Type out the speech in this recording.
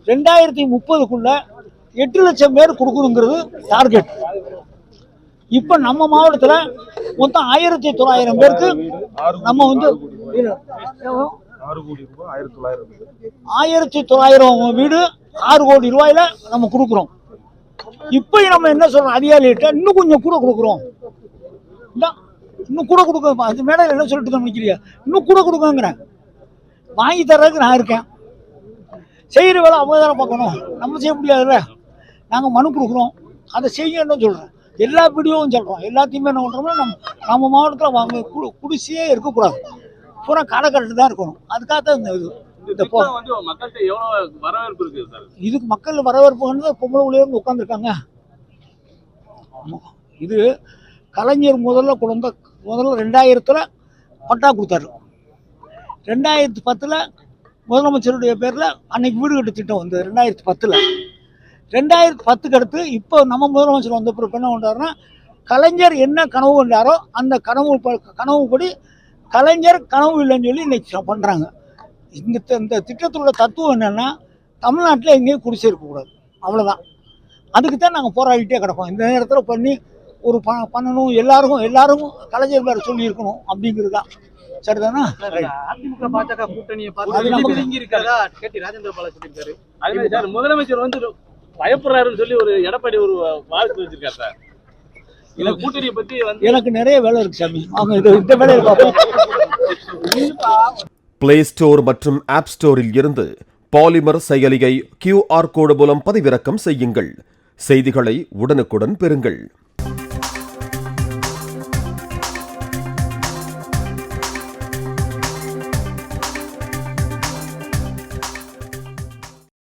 2030க்குள்ள 8 லட்சம் பேர் கொடுக்கணுங்கிறது டார்கெட். இப்ப நம்ம மாவட்டத்தில் மொத்தம் 1900 பேருக்கு நம்ம வந்து 1900 வீடு 6 கோடி ரூபாயில நம்ம கொடுக்குறோம். இப்ப நம்ம என்ன சொல்றோம், அதிகாரிகிட்ட இன்னும் கொஞ்சம் கூட கொடுக்குறோம், இன்னும் கூட கொடுக்க. அது மேடம் என்ன சொல்லிட்டு நினைக்கிறியா, இன்னும் கூட கொடுக்கங்கிறேன். வாங்கி தர்றதுக்கு நான் இருக்கேன். செய்கிற வேலை அவங்க தானே பார்க்கணும், நம்ம செய்ய முடியாதுல்ல. நாங்கள் மனு கொடுக்குறோம், அதை செய்யணும்னு சொல்கிறேன். எல்லா வீடியோவும் சொல்கிறோம். எல்லாத்தையுமே என்ன பண்ணுறோம்னா நம்ம மாவட்டத்தில் வாங்க குடிசையே இருக்கக்கூடாது, பூரா கடை கட்டு தான் இருக்கணும். அதுக்காக தான் இந்த இது. இதுக்கு மக்கள் வரவேற்பு பொம்பளை ஊழியர் உட்காந்துருக்காங்க. இது கலைஞர் முதல்ல 2000 பட்டா கொடுத்தாரு. 2010 முதலமைச்சருடைய பேரில் அன்னைக்கு வீடு கட்டு திட்டம் வந்து 2010. 2010க்கு அடுத்து இப்போ நம்ம முதலமைச்சர் வந்த பிறகு என்ன பண்ணுறாருன்னா, கலைஞர் என்ன கனவு கண்டாரோ அந்த கனவுப்படி கலைஞர் கனவு இல்லைன்னு சொல்லி இன்னைக்கு பண்ணுறாங்க. இந்த திட்டத்தோட தத்துவம் என்னன்னா, தமிழ்நாட்டில் எங்கேயும் குடிசை இருக்கக்கூடாது, அவ்வளோதான். அதுக்கு தான் நாங்கள் போராடிட்டே கிடப்போம். இந்த நேரத்தில் பண்ணி ஒரு பண்ணணும், எல்லாருக்கும் கலைஞர் பேர் சொல்லி இருக்கணும் அப்படிங்கிறது தான். சரிதானா? அதிமுக பாஜக கூட்டணியை பார்த்து முதலமைச்சர் வந்து பயப்படுறாருன்னு சொல்லி ஒரு எடப்பாடி ஒரு வாழ்த்து வச்சிருக்காரு சார். இந்த கூட்டணியை பத்தி எனக்கு நிறைய வேலை இருக்கு சாமி. அவங்க இந்த வேலையை பார்ப்போம். பிளே ஸ்டோர் மற்றும் ஆப் ஸ்டோரில் இருந்து பாலிமர் செயலியை QR கோடு மூலம் பதிவிறக்கம் செய்யுங்கள். செய்திகளை உடனுக்குடன் பெறுங்கள்.